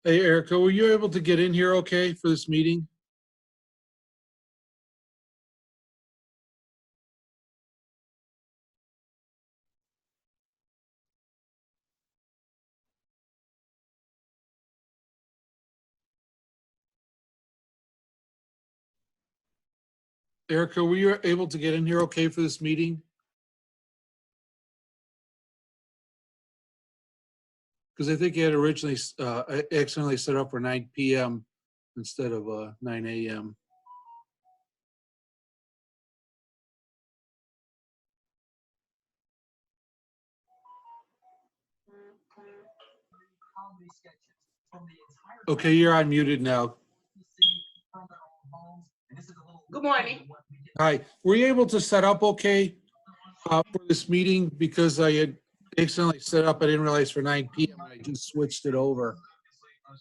Hey, Erica, were you able to get in here okay for this meeting? Erica, were you able to get in here okay for this meeting? Because I think you had originally accidentally set up for 9 PM instead of 9 AM. Okay, you're unmuted now. Good morning. Hi, were you able to set up okay for this meeting? Because I had accidentally set up, I didn't realize for 9 PM, I just switched it over.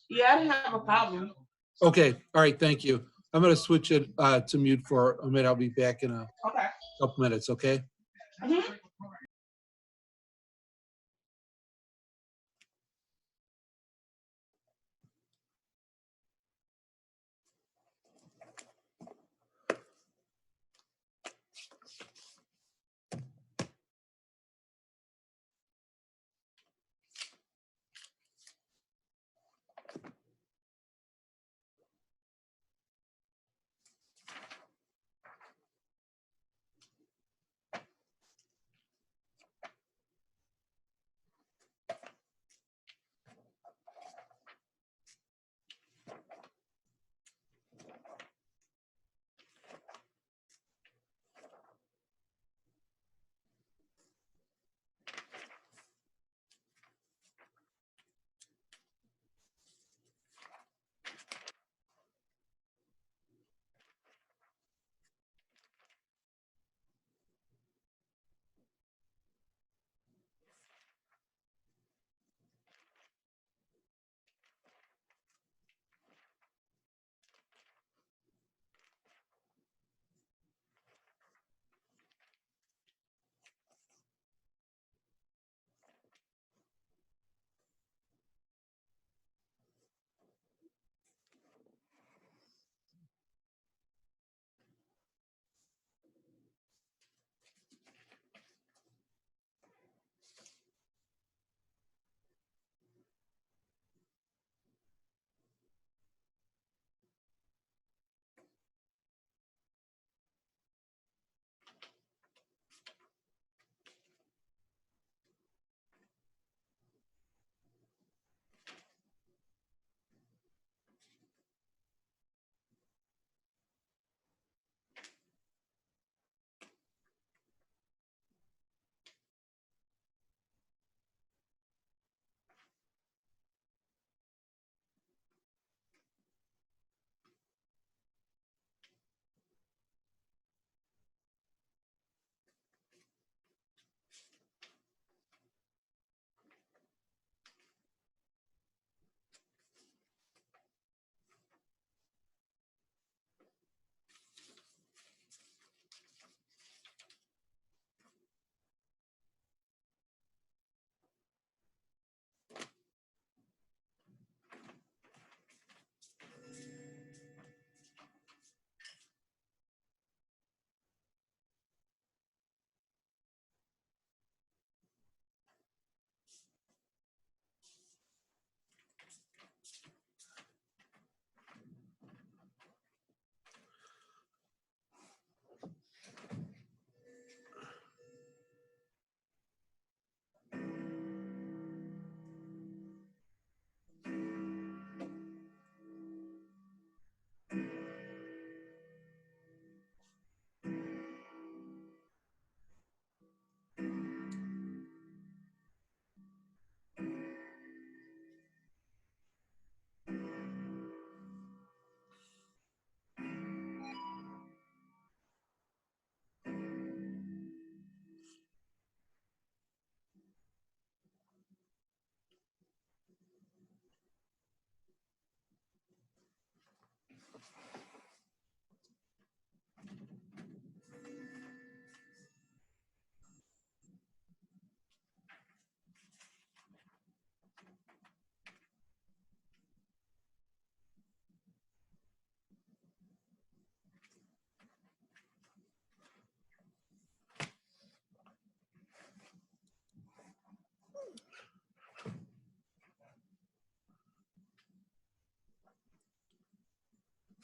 Yeah, I didn't have a problem. Okay, all right, thank you. I'm gonna switch it to mute for a minute. I'll be back in a Okay. couple minutes, okay? Mhm.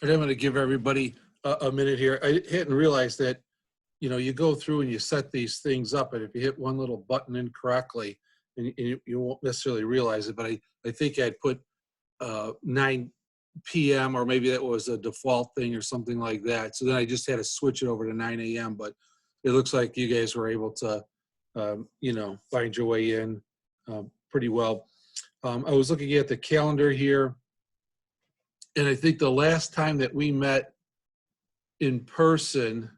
And I'm going to give everybody a minute here. I hadn't realized that, you go through and you set these things up, and if you hit one little button incorrectly, and you won't necessarily realize it, but I think I'd put 9 p.m. or maybe that was a default thing or something like that. So then I just had to switch it over to 9 a.m. But it looks like you guys were able to, find your way in pretty well. I was looking at the calendar here, and I think the last time that we met in person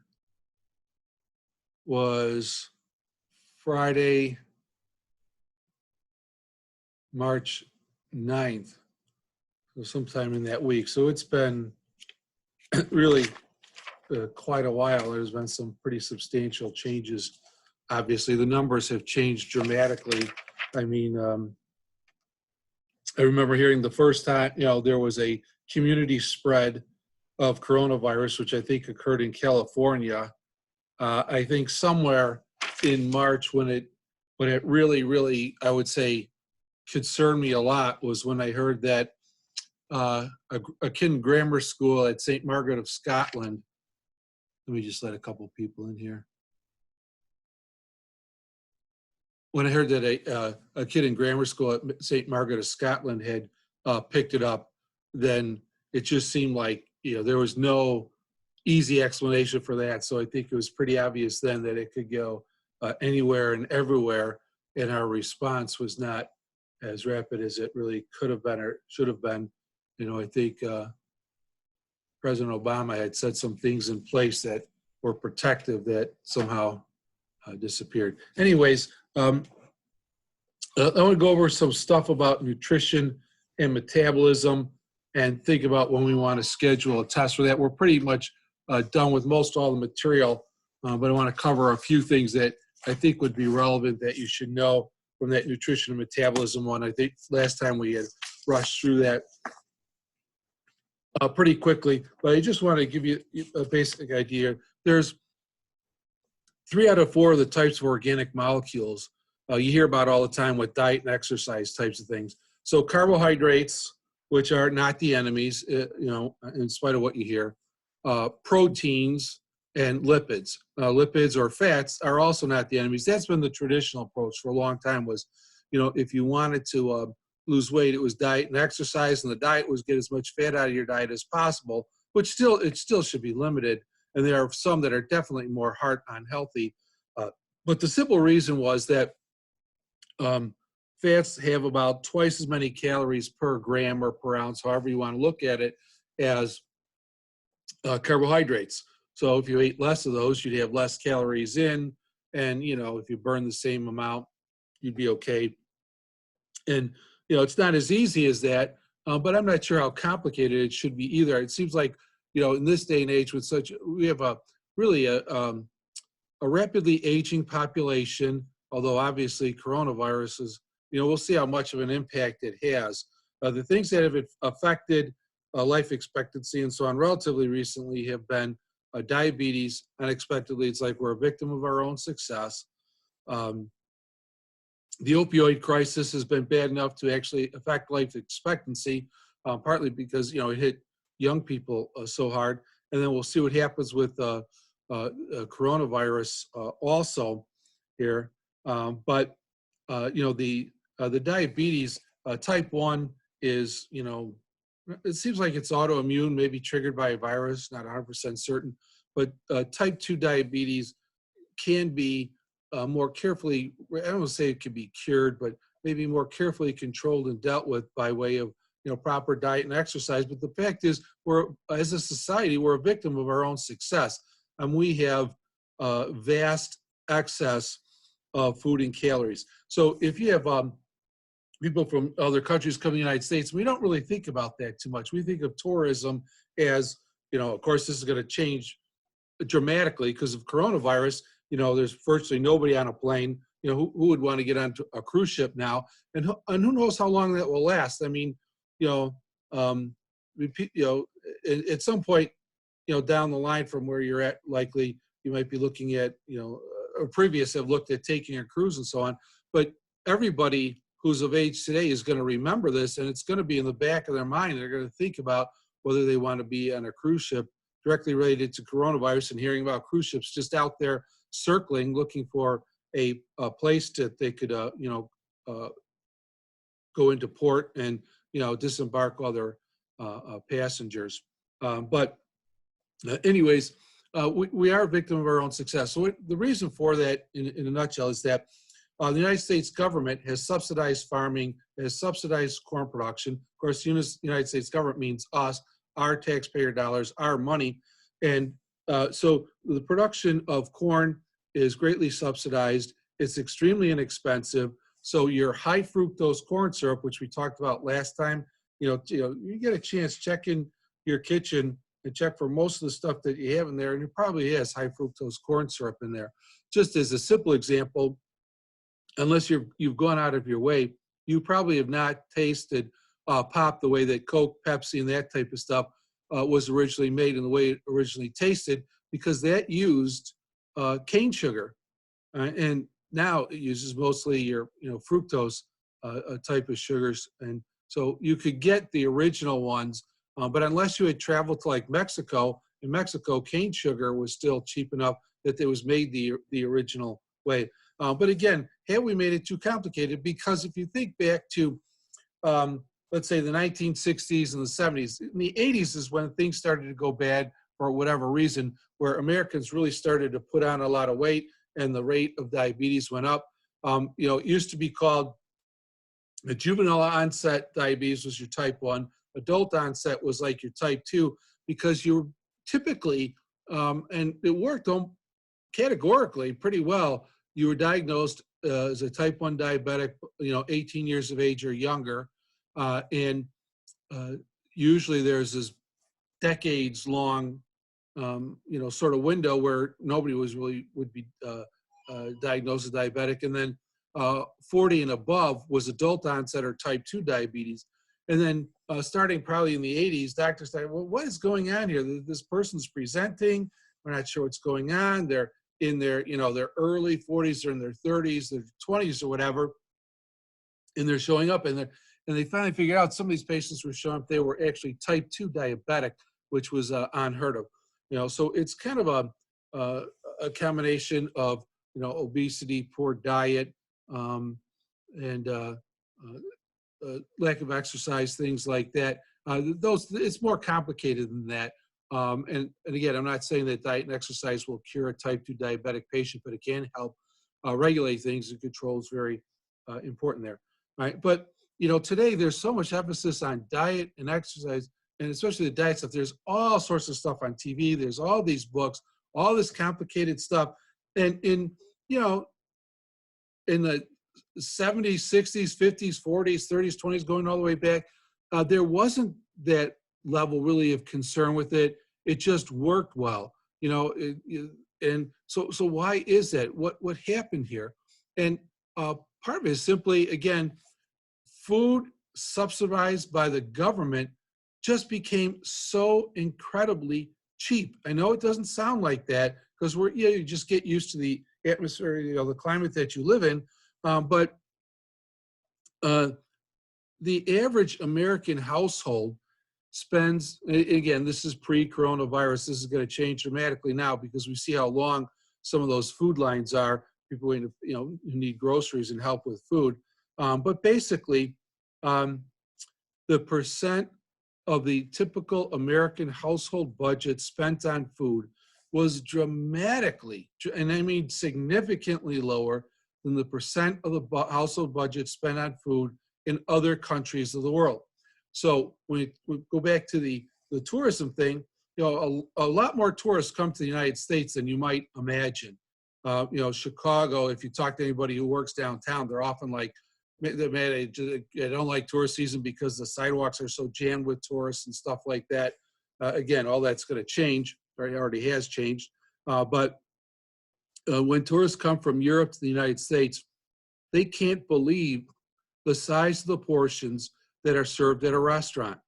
was Friday, March 9th, so sometime in that week. So it's been really quite a while. There's been some pretty substantial changes. Obviously, the numbers have changed dramatically. I mean, I remember hearing the first time, there was a community spread of coronavirus, which I think occurred in California. I think somewhere in March when it really, I would say, concerned me a lot was when I heard that a kid grammar school at St. Margaret of Scotland. Let me just let a couple people in here. When I heard that a kid in grammar school at St. Margaret of Scotland had picked it up, then it just seemed like, there was no easy explanation for that. So I think it was pretty obvious then that it could go anywhere and everywhere, and our response was not as rapid as it really could have been or should have been. I think President Obama had set some things in place that were protective that somehow disappeared. Anyways, I want to go over some stuff about nutrition and metabolism and think about when we want to schedule a test for that. We're pretty much done with most all the material, but I want to cover a few things that I think would be relevant that you should know from that nutrition and metabolism one. I think last time we had rushed through that pretty quickly, but I just want to give you a basic idea. There's 3 out of 4 of the types of organic molecules you hear about all the time with diet and exercise types of things. So carbohydrates, which are not the enemies, in spite of what you hear, proteins and lipids. Lipids or fats are also not the enemies. That's been the traditional approach for a long time was, if you wanted to lose weight, it was diet and exercise, and the diet was get as much fat out of your diet as possible, which it still should be limited. And there are some that are definitely more heart unhealthy. But the simple reason was that fats have about twice as many calories per gram or per ounce, however you want to look at it, as carbohydrates. So if you ate less of those, you'd have less calories in, and if you burn the same amount, you'd be okay. And it's not as easy as that, but I'm not sure how complicated it should be either. It seems like in this day and age, we have a rapidly aging population. Although obviously coronavirus is, we'll see how much of an impact it has. The things that have affected life expectancy and so on relatively recently have been diabetes. Unexpectedly, it's like we're a victim of our own success. The opioid crisis has been bad enough to actually affect life expectancy, partly because it hit young people so hard. And then we'll see what happens with coronavirus also here. But the diabetes type 1 is, it seems like it's autoimmune, maybe triggered by a virus, not 100% certain. But type 2 diabetes can be more carefully, I don't want to say it can be cured, but maybe more carefully controlled and dealt with by way of proper diet and exercise. But the fact is, as a society, we're a victim of our own success, and we have vast excess of food and calories. So if you have people from other countries come to the United States, we don't really think about that too much. We think of tourism as, of course, this is going to change dramatically because of coronavirus. There's virtually nobody on a plane. Who would want to get onto a cruise ship now? And who knows how long that will last? I mean, at some point, down the line from where you're at, likely you might be looking at, or previous have looked at taking a cruise and so on. But everybody who's of age today is going to remember this, and it's going to be in the back of their mind. They're going to think about whether they want to be on a cruise ship, directly related to coronavirus, and hearing about cruise ships just out there circling, looking for a place that they could, go into port and, disembark all their passengers. But anyways, we are a victim of our own success. So the reason for that, in a nutshell, is that the United States government has subsidized farming, has subsidized corn production. Of course, United States government means us, our taxpayer dollars, our money. And so the production of corn is greatly subsidized. It's extremely inexpensive. So your high fructose corn syrup, which we talked about last time, you get a chance, check in your kitchen and check for most of the stuff that you have in there, and it probably has high fructose corn syrup in there. Just as a simple example, unless you've gone out of your way, you probably have not tasted pop the way that Coke, Pepsi, and that type of stuff was originally made and the way it originally tasted, because that used cane sugar. And now it uses mostly your fructose type of sugars. And so you could get the original ones, but unless you had traveled to like Mexico, in Mexico, cane sugar was still cheap enough that it was made the original way. But again, had we made it too complicated? Because if you think back to, let's say, the 1960s and the 70s, in the 80s is when things started to go bad for whatever reason, where Americans really started to put on a lot of weight and the rate of diabetes went up. It used to be called the juvenile onset diabetes was your type 1. Adult onset was like your type 2, because you typically, and it worked categorically pretty well, you were diagnosed as a type 1 diabetic, 18 years of age or younger. And usually there's this decades long, sort of window where nobody would be diagnosed as diabetic. And then 40 and above was adult onset or type 2 diabetes. And then starting probably in the 80s, doctors started, well, what is going on here? This person's presenting, we're not sure what's going on. They're in their, their early 40s or in their 30s, their 20s or whatever, and they're showing up, and they finally figured out some of these patients were showing up, they were actually type 2 diabetic, which was unheard of. So it's kind of a combination of, obesity, poor diet, and lack of exercise, things like that. It's more complicated than that. And again, I'm not saying that diet and exercise will cure a type 2 diabetic patient, but it can help regulate things, and control is very important there. Right? But today there's so much emphasis on diet and exercise, and especially the diet stuff. There's all sorts of stuff on TV. There's all these books, all this complicated stuff. And in the 70s, 60s, 50s, 40s, 30s, 20s, going all the way back, there wasn't that level really of concern with it. It just worked well, and so why is that? What happened here? And part of it is simply, again, food subsidized by the government just became so incredibly cheap. I know it doesn't sound like that, because you just get used to the atmosphere, the climate that you live in. But the average American household spends, again, this is pre-coronavirus, this is going to change dramatically now, because we see how long some of those food lines are, people who need groceries and help with food. But basically, the percent of the typical American household budget spent on food was dramatically, and I mean significantly, lower than the percent of the household budget spent on food in other countries of the world. So when we go back to the tourism thing, a lot more tourists come to the United States than you might imagine. Chicago, if you talk to anybody who works downtown, they're often like, I don't like tourist season because the sidewalks are so jammed with tourists and stuff like that. Again, all that's going to change, or it already has changed. But when tourists come from Europe to the United States, they can't believe the size of the portions that are served at a restaurant,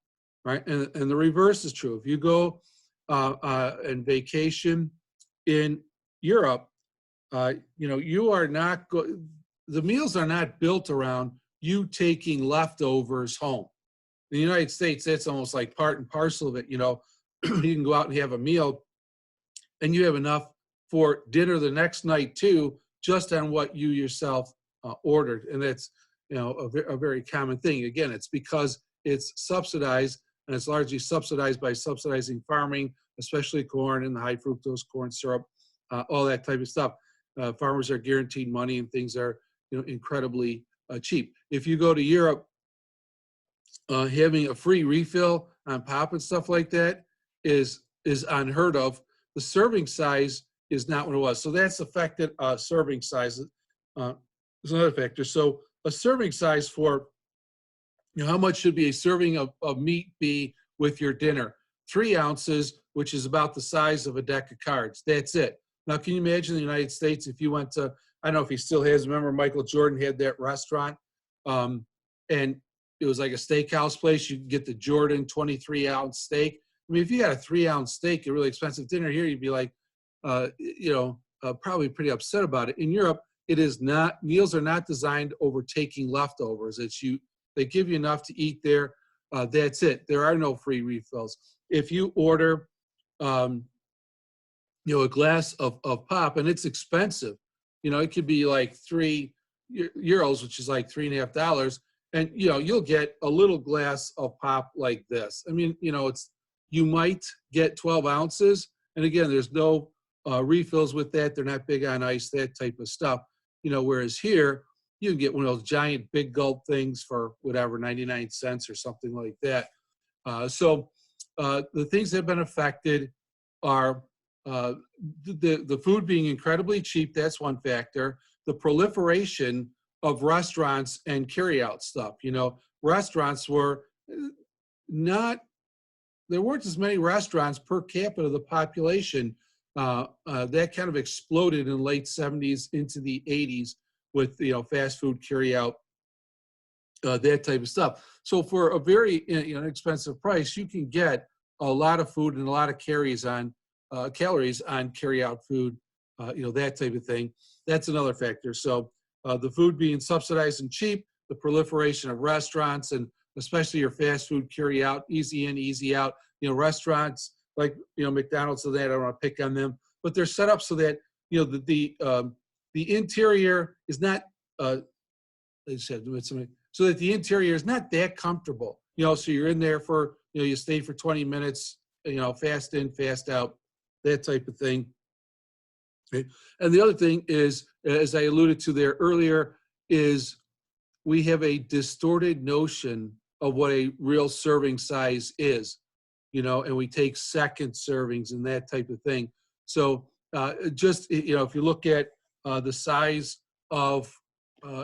right? And the reverse is true. If you go and vacation in Europe, you are not the meals are not built around you taking leftovers home, In the United States, that's almost like part and parcel of it. You know, you can go out and have a meal and you have enough for dinner the next night too, just on what you yourself ordered. And that's, you know, a very common thing. Again, it's because it's subsidized, and it's largely subsidized by subsidizing farming, especially corn and the high fructose corn syrup, all that type of stuff. Farmers are guaranteed money, and things are, you know, incredibly cheap. If you go to Europe, having a free refill on pop and stuff like that is unheard of. The serving size is not what it was, so that's affected serving size. Is another factor. So a serving size for, you know, how much should be a serving of meat be with your dinner? 3 ounces, which is about the size of a deck of cards. That's it. Now, can you imagine in the United States if you went to, I don't know if he still has, remember Michael Jordan had that restaurant, and it was like a steakhouse place. You could get the Jordan 23-ounce steak. I mean, if you got a 3-ounce steak, a really expensive dinner here, you'd be like, you know, probably pretty upset about it. In Europe, it is not, meals are not designed over taking leftovers. It's they give you enough to eat there. That's it. There are no free refills. If you order, you know, a glass of pop, and it's expensive, you know, it could be like €3, which is like $3.50. And, you know, you'll get a little glass of pop like this. I mean, you know, you might get 12 ounces. And again, there's no refills with that. They're not big on ice, that type of stuff. You know, whereas here, you can get one of those giant big gulp things for whatever, 99 cents or something like that. So the things that have been affected are the food being incredibly cheap. That's one factor. The proliferation of restaurants and carryout stuff. You know, restaurants were not, there weren't as many restaurants per capita of the population. That kind of exploded in the late 70s into the 80s with, you know, fast food carryout, that type of stuff. So for a very, you know, inexpensive price, you can get a lot of food and a lot of calories on carryout food, you know, that type of thing. That's another factor. So the food being subsidized and cheap, the proliferation of restaurants, and especially your fast food carry out, easy in, easy out. You know, restaurants like, you know, McDonald's, so that I don't want to pick on them, but they're set up so that, you know, the interior is not, so that the interior is not that comfortable. You know, so you're in there for, you know, you stay for 20 minutes, you know, fast in, fast out, that type of thing. Okay. And the other thing is, as I alluded to there earlier, is we have a distorted notion of what a real serving size is, you know, and we take second servings and that type of thing. So just, you know, if you look at the size of,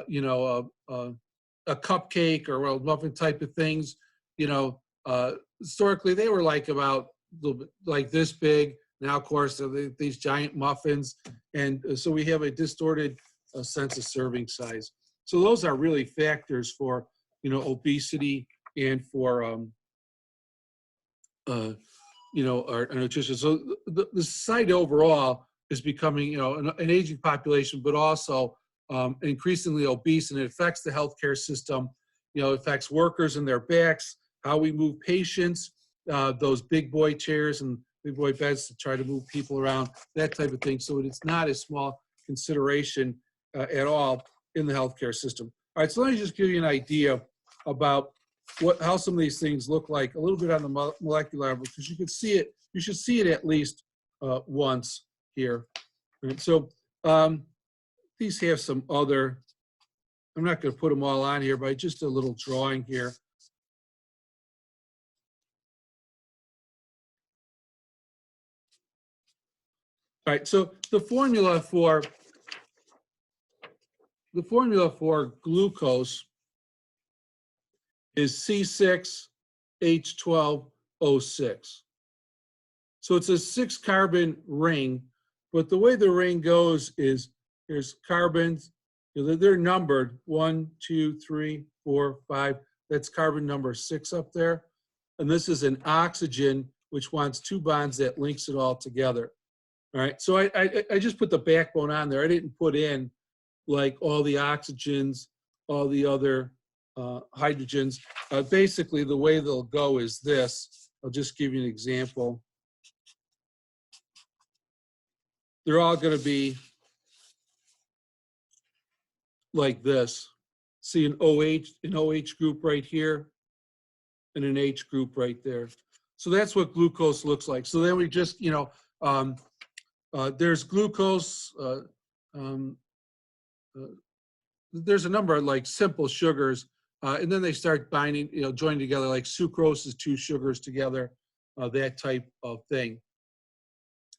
you know, a cupcake or a muffin type of things, you know, historically they were like about a little bit like this big. Now, of course, these giant muffins. And so we have a distorted sense of serving size. So those are really factors for, you know, obesity and for, you know, our nutrition. So the society overall is becoming, you know, an aging population, but also increasingly obese, and it affects the healthcare system. You know, it affects workers and their backs, how we move patients, those big boy chairs and big boy beds to try to move people around, that type of thing. So it's not a small consideration at all in the healthcare system. All right, so let me just give you an idea about how some of these things look like a little bit on the molecular level, because you can see it, you should see it at least once here. And so these have some other, I'm not going to put them all on here, but just a little drawing here. All right, so the formula for glucose is C6H12O6. So it's a 6-carbon ring, but the way the ring goes is there's carbons, you know, they're numbered 1, 2, 3, 4, 5. That's carbon number 6 up there. And this is an oxygen, which wants 2 bonds that links it all together. All right, so I just put the backbone on there. I didn't put in like all the oxygens, all the other hydrogens. Basically, the way they'll go is this. I'll just give you an example. They're all going to be like this. See an OH group right here and an H group right there. So that's what glucose looks like. So then we just, there's glucose. There's a number of like simple sugars, and then they start binding, joining together, like sucrose is two sugars together, that type of thing.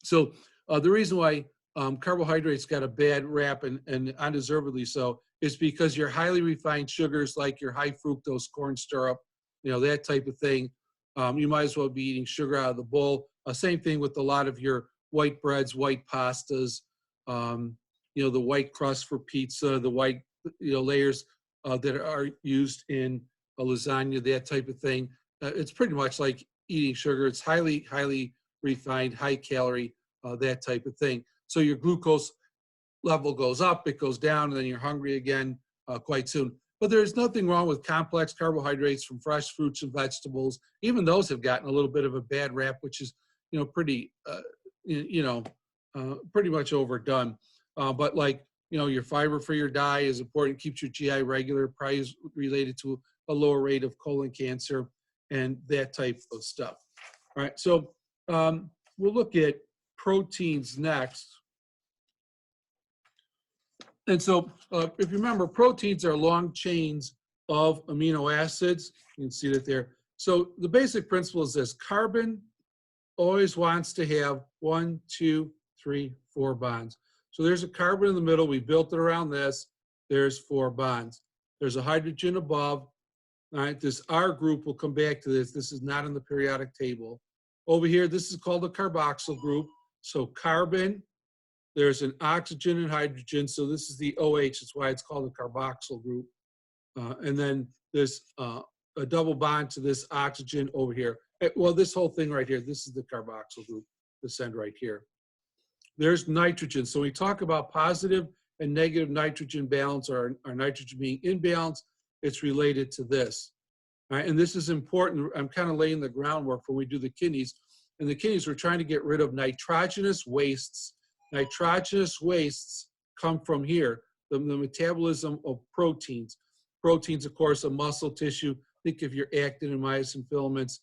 So the reason why carbohydrates got a bad rap, and undeservedly so, is because your highly refined sugars, like your high fructose corn syrup, that type of thing, you might as well be eating sugar out of the bowl. Same thing with a lot of your white breads, white pastas, the white crust for pizza, the white layers that are used in a lasagna, that type of thing. It's pretty much like eating sugar. It's highly, highly refined, high calorie, that type of thing. So your glucose level goes up, it goes down, and then you're hungry again quite soon. But there's nothing wrong with complex carbohydrates from fresh fruits and vegetables. Even those have gotten a little bit of a bad rap, which is, pretty, pretty much overdone. But like, your fiber for your diet is important, keeps your GI regular, probably is related to a lower rate of colon cancer and that type of stuff. All right, so we'll look at proteins next. And so if you remember, proteins are long chains of amino acids. You can see that there. So the basic principle is this: carbon always wants to have 1, 2, 3, 4 bonds. So there's a carbon in the middle. We built it around this. There's 4 bonds. There's a hydrogen above. All right, this R group, will come back to this. This is not in the periodic table. Over here, this is called the carboxyl group. So carbon, there's an oxygen and hydrogen. So this is the OH. That's why it's called a carboxyl group. And then there's a double bond to this oxygen over here. Well, this whole thing right here, this is the carboxyl group, this end right here. There's nitrogen. So we talk about positive and negative nitrogen balance, or nitrogen being in balance. It's related to this. All right, and this is important. I'm kind of laying the groundwork for when we do the kidneys. In the kidneys, we're trying to get rid of nitrogenous wastes. Nitrogenous wastes come from here, the metabolism of proteins. Proteins, of course, are muscle tissue. Think of your actin and myosin filaments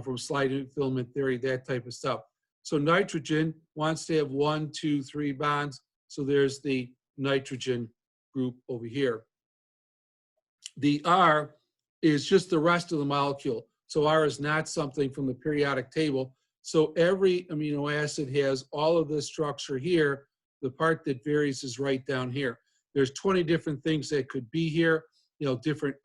from sliding filament theory, that type of stuff. So nitrogen wants to have 1, 2, 3 bonds. So there's the nitrogen group over here. The R is just the rest of the molecule. So R is not something from the periodic table. So every amino acid has all of this structure here. The part that varies is right down here. There's 20 different things that could be here, different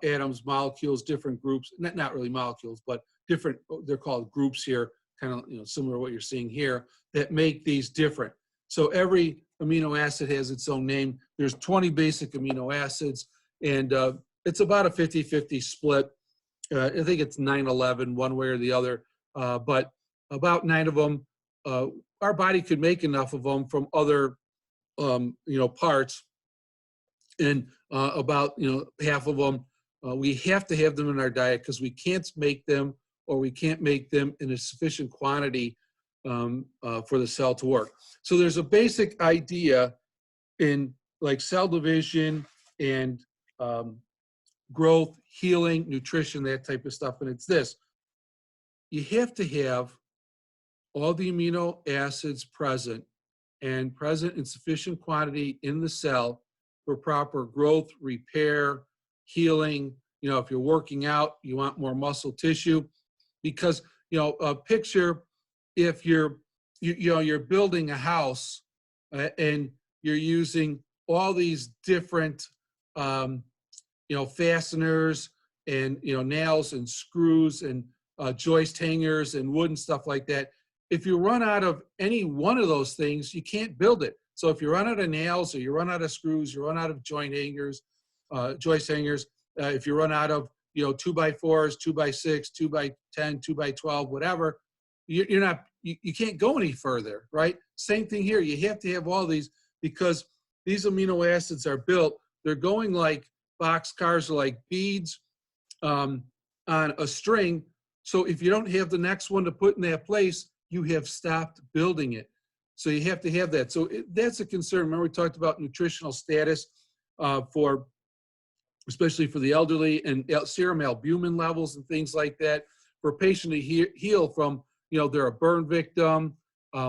atoms, molecules, different groups, not really molecules, but different, they're called groups here, kind of, similar to what you're seeing here, that make these different. So every amino acid has its own name. There's 20 basic amino acids, and it's about a 50-50 split. I think it's 9/11, one way or the other, but about 9 of them, our body could make enough of them from other, parts, and about, half of them, we have to have them in our diet because we can't make them, or we can't make them in a sufficient quantity for the cell to work. So there's a basic idea in like cell division and growth, healing, nutrition, that type of stuff, and it's this: you have to have all the amino acids present, and present in sufficient quantity in the cell for proper growth, repair, healing. If you're working out, you want more muscle tissue, because picture if you're building a house and you're using all these different fasteners and nails and screws and joist hangers and wood and stuff like that. If you run out of any one of those things, you can't build it. So if you run out of nails, or you run out of screws, you run out of joist hangers, if you run out of 2x4s, 2x6, 2x10, 2x12, whatever, you can't go any further, right? Same thing here. You have to have all these, because these amino acids are built. They're going like boxcars are like beads on a string. So if you don't have the next one to put in that place, you have stopped building it. So you have to have that. So that's a concern. Remember, we talked about nutritional status especially for the elderly, and serum albumin levels and things like that. For a patient to heal from, they're a burn victim,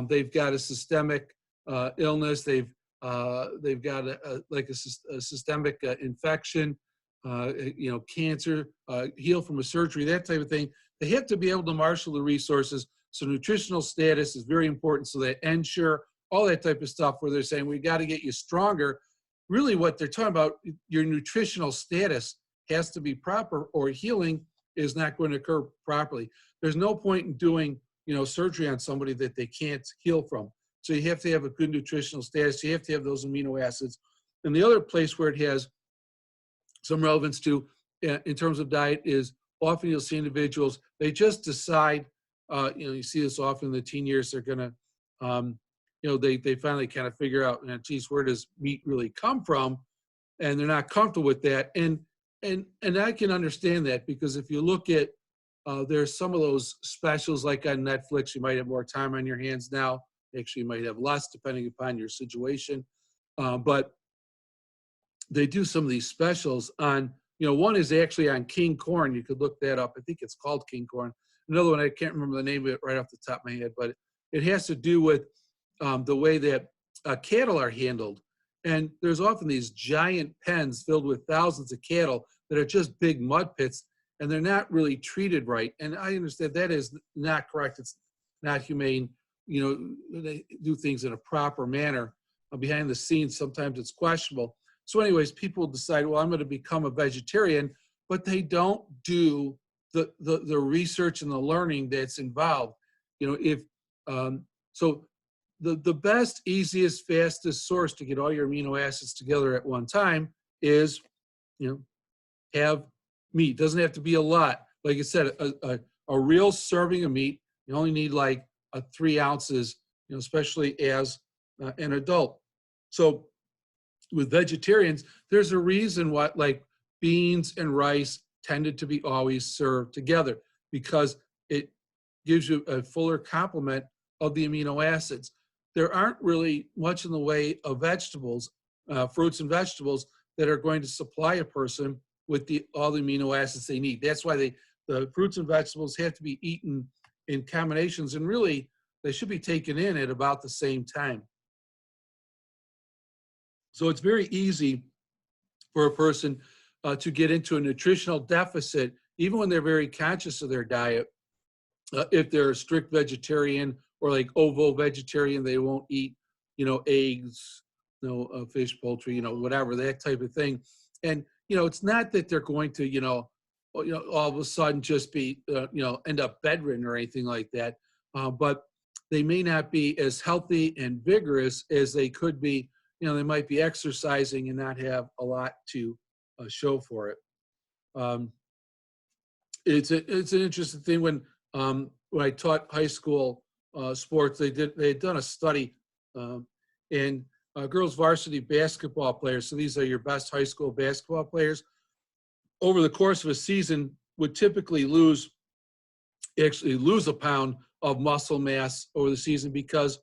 they've got a systemic illness, they've got a systemic infection, cancer, heal from a surgery, that type of thing. They have to be able to marshal the resources. So nutritional status is very important. So that ensure all that type of stuff where they're saying, we got to get you stronger. Really what they're talking about, your nutritional status has to be proper, or healing is not going to occur properly. There's no point in doing, surgery on somebody that they can't heal from. So you have to have a good nutritional status. You have to have those amino acids. And the other place where it has some relevance to, in terms of diet, is often you'll see individuals, they just decide, you see this often in the teen years, they're going to, they finally kind of figure out, geez, where does meat really come from? And they're not comfortable with that. And I can understand that, because if you look at, there's some of those specials like on Netflix, you might have more time on your hands now. Actually, you might have less depending upon your situation. But they do some of these specials on, one is actually on king corn. You could look that up. I think it's called king corn. Another one, I can't remember the name of it right off the top of my head, but it has to do with the way that cattle are handled. And there's often these giant pens filled with thousands of cattle that are just big mud pits, and they're not really treated right. And I understand that is not correct. It's not humane. They do things in a proper manner. Behind the scenes, sometimes it's questionable. So anyways, people decide, well, I'm going to become a vegetarian, but they don't do the research and the learning that's involved. So the best, easiest, fastest source to get all your amino acids together at one time is, have meat. Doesn't have to be a lot. Like I said, a real serving of meat, you only need like 3 ounces, especially as an adult. So with vegetarians, there's a reason why like beans and rice tended to be always served together, because it gives you a fuller complement of the amino acids. There aren't really much in the way of vegetables, fruits and vegetables, that are going to supply a person with all the amino acids they need. That's why the fruits and vegetables have to be eaten in combinations, and really they should be taken in at about the same time. So it's very easy for a person to get into a nutritional deficit, even when they're very conscious of their diet. If they're a strict vegetarian or like ovo-vegetarian, they won't eat, eggs, fish, poultry, whatever, that type of thing. And, it's not that they're going to, all of a sudden just be, end up bedridden or anything like that. But they may not be as healthy and vigorous as they could be. They might be exercising and not have a lot to show for it. It's an interesting thing when I taught high school sports, they had done a study, and girls varsity basketball players, so these are your best high school basketball players, over the course of a season would typically lose a pound of muscle mass over the season, because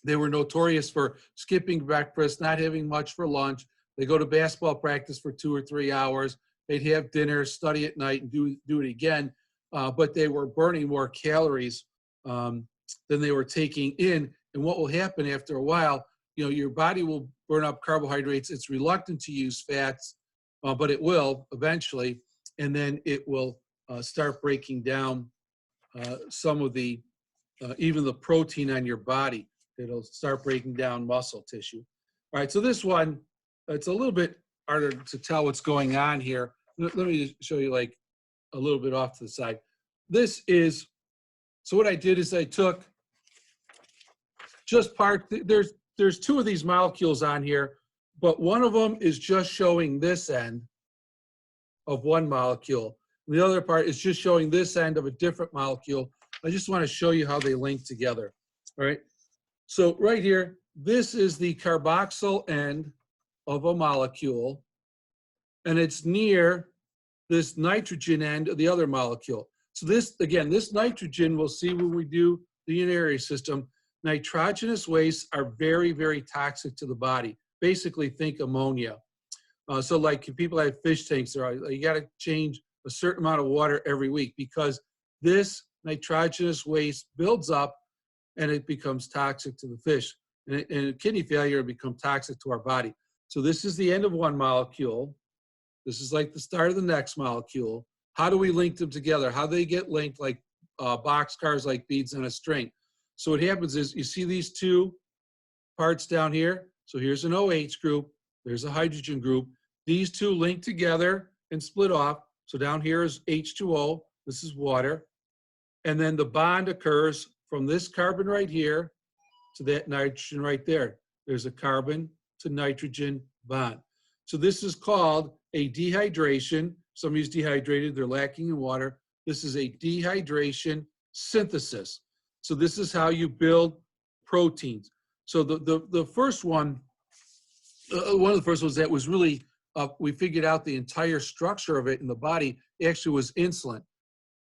they were notorious for skipping breakfast, not having much for lunch. They go to basketball practice for 2 or 3 hours. They'd have dinner, study at night, and do it again. But they were burning more calories than they were taking in. And what will happen after a while, your body will burn up carbohydrates. It's reluctant to use fats, but it will eventually. And then it will start breaking down some of the, even the protein on your body. It'll start breaking down muscle tissue. All right, so this one, it's a little bit harder to tell what's going on here. Let me just show you like a little bit off to the side. This is, so what I did is I took just there's 2 of these molecules on here, but one of them is just showing this end of one molecule. The other part is just showing this end of a different molecule. I just want to show you how they link together. All right. So right here, this is the carboxyl end of a molecule. and it's near this nitrogen end of the other molecule. So this, again, this nitrogen we'll see when we do the urinary system. Nitrogenous wastes are very, very toxic to the body. Basically, think ammonia. So like if people have fish tanks, you got to change a certain amount of water every week because this nitrogenous waste builds up and it becomes toxic to the fish. And kidney failure becomes toxic to our body. So this is the end of one molecule. This is like the start of the next molecule. How do we link them together? How do they get linked like boxcars, like beads on a string? So what happens is you see these two parts down here. So here's an OH group. There's a hydrogen group. These two link together and split off. So down here is H2O. This is water. And then the bond occurs from this carbon right here to that nitrogen right there. There's a carbon to nitrogen bond. So this is called a dehydration. Somebody's dehydrated, they're lacking in water. This is a dehydration synthesis. So this is how you build proteins. So the first one, one of the first ones that was really, we figured out the entire structure of it in the body actually was insulin.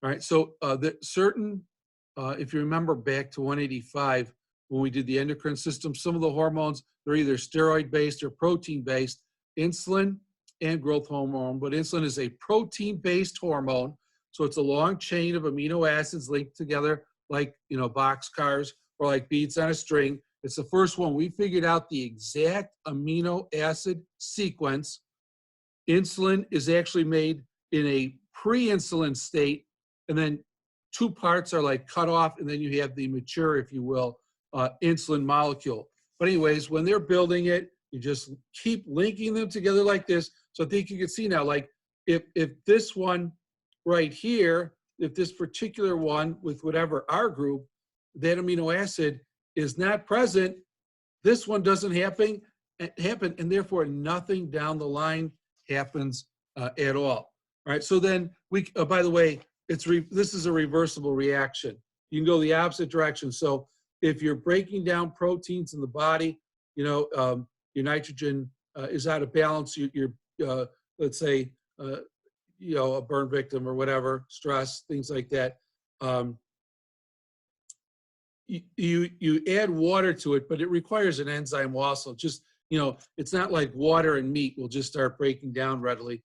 All right, so if you remember back to 185, when we did the endocrine system, some of the hormones, they're either steroid-based or protein-based, insulin and growth hormone, but insulin is a protein-based hormone, so it's a long chain of amino acids linked together like, boxcars or like beads on a string. It's the first one. We figured out the exact amino acid sequence. Insulin is actually made in a pre-insulin state, and then two parts are like cut off, and then you have the mature, if you will, insulin molecule. But anyways, when they're building it, you just keep linking them together like this. So I think you can see now, like if this one right here, if this particular one with whatever R group, that amino acid is not present, this one doesn't happen, and therefore nothing down the line happens at all. All right, so then by the way, this is a reversible reaction. You can go the opposite direction. So if you're breaking down proteins in the body, your nitrogen is out of balance. You're let's say, a burn victim or whatever, stress, things like that. You add water to it, but it requires an enzyme also. Just, it's not like water and meat will just start breaking down readily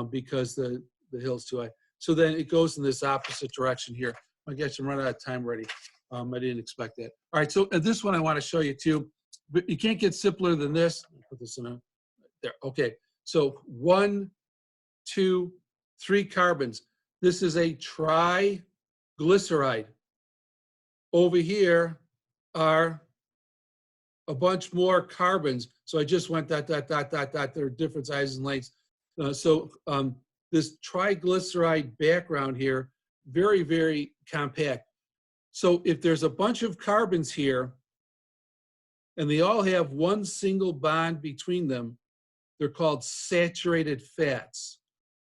because the hill's too high. So then it goes in this opposite direction here. I guess I'm running out of time already. I didn't expect that. All right, so this one I want to show you too, but you can't get simpler than this. Put this in there. Okay, so 1, 2, 3 carbons. This is a triglyceride. Over here are a bunch more carbons. So I just went ... They're different sizes and lengths. This triglyceride background here, very, very compact. So if there's a bunch of carbons here and they all have one single bond between them, they're called saturated fats.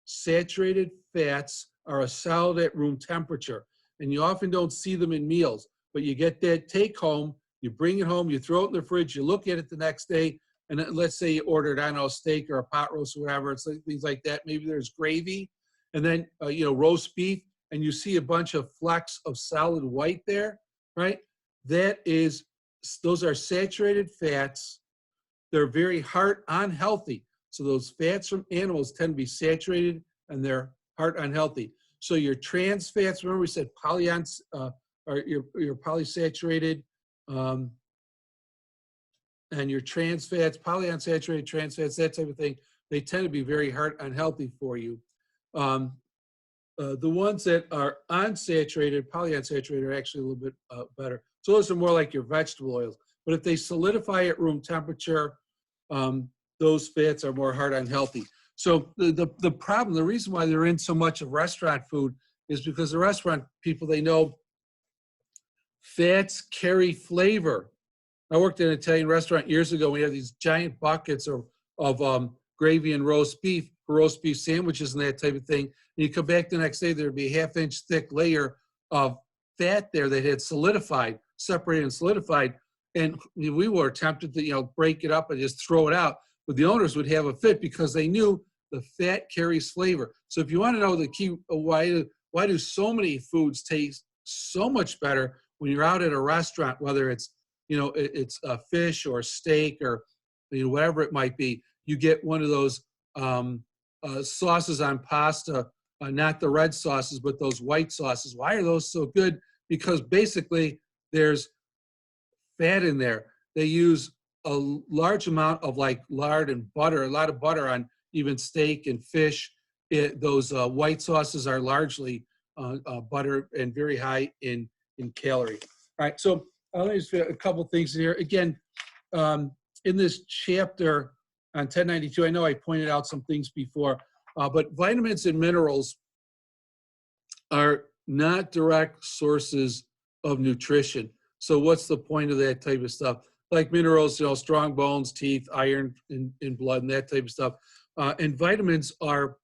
Saturated fats are a solid at room temperature, and you often don't see them in meals, but you get that take home, you bring it home, you throw it in the fridge, you look at it the next day, and let's say you ordered, I don't know, a steak or a pot roast or whatever, it's like things like that. Maybe there's gravy, and then, roast beef, and you see a bunch of flecks of solid white there, right? Those are saturated fats. They're very heart unhealthy. So those fats from animals tend to be saturated and they're heart unhealthy. So your trans fats, remember we said or your polysaturated, and your trans fats, polyunsaturated trans fats, that type of thing, they tend to be very heart unhealthy for you. The ones that are unsaturated, polyunsaturated, are actually a little bit better. So those are more like your vegetable oils. But if they solidify at room temperature, those fats are more heart unhealthy. So the problem, the reason why they're in so much of restaurant food is because the restaurant people, they know fats carry flavor. I worked in an Italian restaurant years ago. We had these giant buckets of gravy and roast beef sandwiches and that type of thing. And you come back the next day, there'd be a half-inch thick layer of fat there that had solidified, separated and solidified. And we were tempted to, break it up and just throw it out. But the owners would have a fit because they knew the fat carries flavor. So if you want to know the key, why do so many foods taste so much better when you're out at a restaurant, whether it's, it's a fish or steak or, whatever it might be, you get one of those sauces on pasta, not the red sauces, but those white sauces. Why are those so good? Because basically there's fat in there. They use a large amount of like lard and butter, a lot of butter on even steak and fish. Those white sauces are largely butter and very high in calorie. All right, so let me just a couple things here. Again, in this chapter on 1092, I know I pointed out some things before, but vitamins and minerals are not direct sources of nutrition. So what's the point of that type of stuff? Like minerals, strong bones, teeth, iron in blood, and that type of stuff. And vitamins are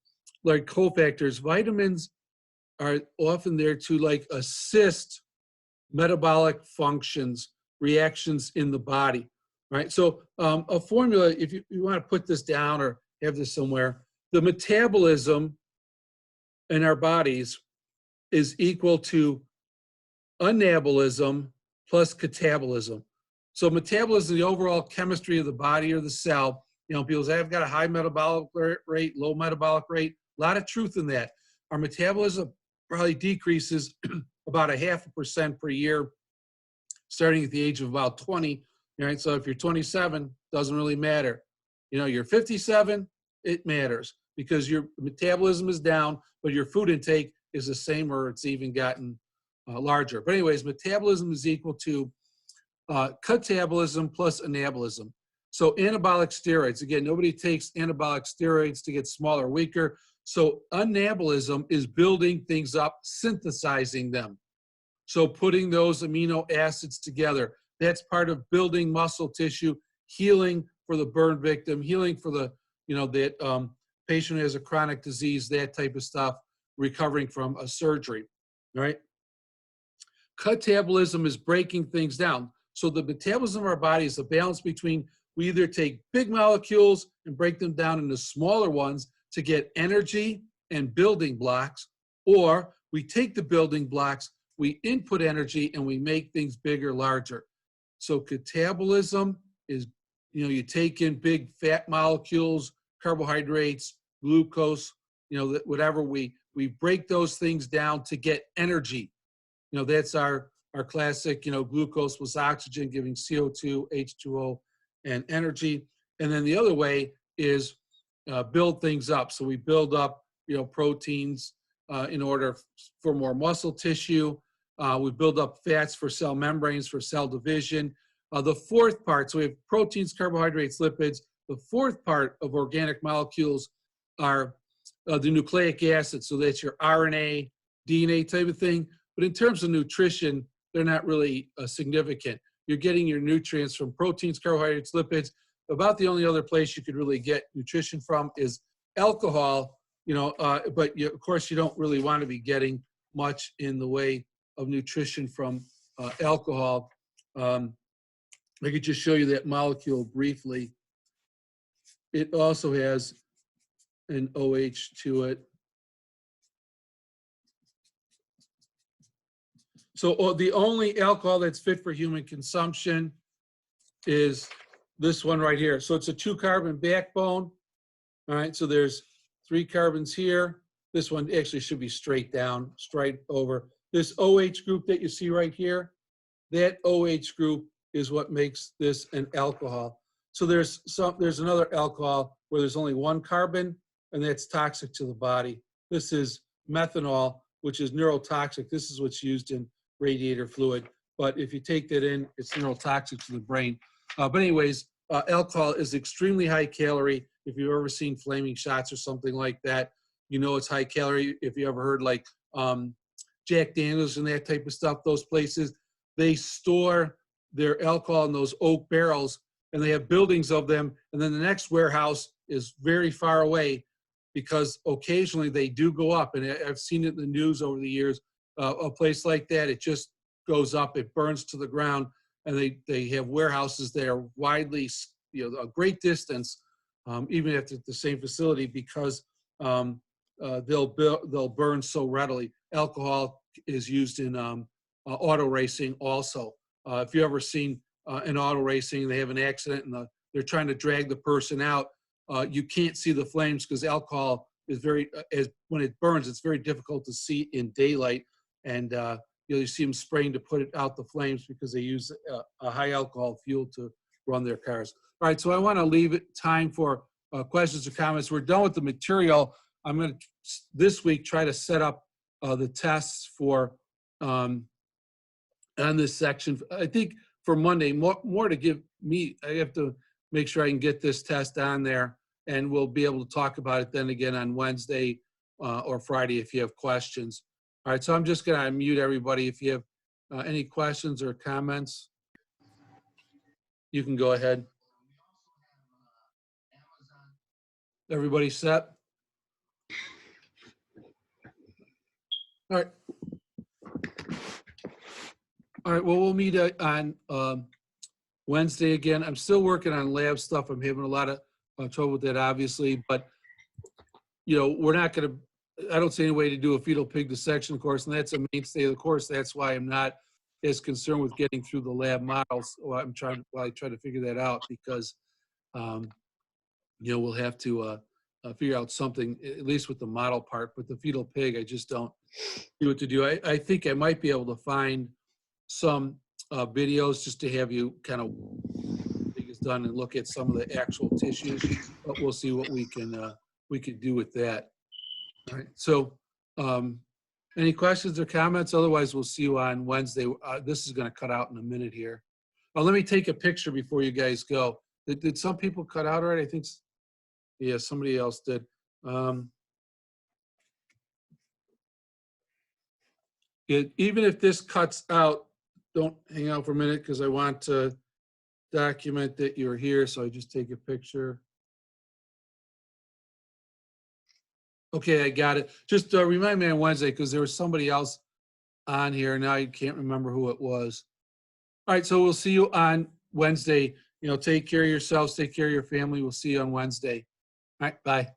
like cofactors. Vitamins are often there to like assist metabolic functions, reactions in the body, right? So a formula, if you want to put this down or have this somewhere, the metabolism in our bodies is equal to anabolism plus catabolism. So metabolism is the overall chemistry of the body or the cell. People say, I've got a high metabolic rate, low metabolic rate. A lot of truth in that. Our metabolism probably decreases about 0.5% per year, starting at the age of about 20. Right? So if you're 27, doesn't really matter. You're 57, it matters because your metabolism is down, but your food intake is the same or it's even gotten larger. But anyways, metabolism is equal to catabolism plus anabolism. So anabolic steroids, again, nobody takes anabolic steroids to get smaller, weaker. So anabolism is building things up, synthesizing them. So putting those amino acids together, that's part of building muscle tissue, healing for the burn victim, healing for the, that patient who has a chronic disease, that type of stuff, recovering from a surgery, right? Catabolism is breaking things down. So the metabolism of our body is the balance between we either take big molecules and break them down into smaller ones to get energy and building blocks, or we take the building blocks, we input energy, and we make things bigger, larger. So catabolism is, you take in big fat molecules, carbohydrates, glucose, whatever, we break those things down to get energy. That's our classic, glucose plus oxygen giving CO2, H2O, and energy. And then the other way is build things up. So we build up, proteins in order for more muscle tissue. We build up fats for cell membranes, for cell division. The fourth part, so we have proteins, carbohydrates, lipids. The fourth part of organic molecules are the nucleic acids. So that's your RNA, DNA type of thing. But in terms of nutrition, they're not really significant. You're getting your nutrients from proteins, carbohydrates, lipids. About the only other place you could really get nutrition from is alcohol, but of course you don't really want to be getting much in the way of nutrition from alcohol. I could just show you that molecule briefly. It also has an OH to it. So the only alcohol that's fit for human consumption is this one right here. So it's a 2-carbon backbone. All right, so there's 3 carbons here. This one actually should be straight down, straight over. This OH group that you see right here, that OH group is what makes this an alcohol. So there's another alcohol where there's only 1 carbon, and that's toxic to the body. This is methanol, which is neurotoxic. This is what's used in radiator fluid. But if you take that in, it's neurotoxic to the brain. But anyways, alcohol is extremely high calorie. If you've ever seen Flaming Shots or something like that, it's high calorie. If you ever heard like Jack Daniels and that type of stuff, those places, they store their alcohol in those oak barrels, and they have buildings of them. And then the next warehouse is very far away because occasionally they do go up. And I've seen it in the news over the years. A place like that, it just goes up, it burns to the ground, and they have warehouses there widely, a great distance even if it's the same facility, because they'll burn so readily. Alcohol is used in auto racing also. If you ever seen in auto racing, they have an accident and they're trying to drag the person out. You can't see the flames because alcohol is when it burns, it's very difficult to see in daylight. And you see them spraying to put it out the flames because they use a high alcohol fuel to run their cars. All right, so I want to leave it time for questions or comments. We're done with the material. I'm going to this week try to set up the tests for on this section. I think for Monday, more to give me, I have to make sure I can get this test on there, and we'll be able to talk about it then again on Wednesday or Friday if you have questions. All right, so I'm just going to unmute everybody. If you have any questions or comments, you can go ahead. Everybody set? All right. All right, well, we'll meet on Wednesday again. I'm still working on lab stuff. I'm having a lot of trouble with that, obviously, but, you know, we're not going to, I don't see any way to do a fetal pig dissection course, and that's a mainstay of the course. That's why I'm not as concerned with getting through the lab models. Well, I try to figure that out because, you know, we'll have to figure out something, at least with the model part, but the fetal pig, I just don't know what to do. I think I might be able to find some videos just to have you kind of think it's done and look at some of the actual tissues, but we'll see what we can do with that. All right, so any questions or comments? Otherwise, we'll see you on Wednesday. This is going to cut out in a minute here. Let me take a picture before you guys go. Did some people cut out already? I think, yeah, somebody else did. Even if this cuts out, don't hang out for a minute because I want to document that you're here. So I just take a picture. Okay, I got it. Just remind me on Wednesday because there was somebody else on here. Now I can't remember who it was. All right, so we'll see you on Wednesday. You know, take care of yourselves, take care of your family. We'll see you on Wednesday. All right, bye.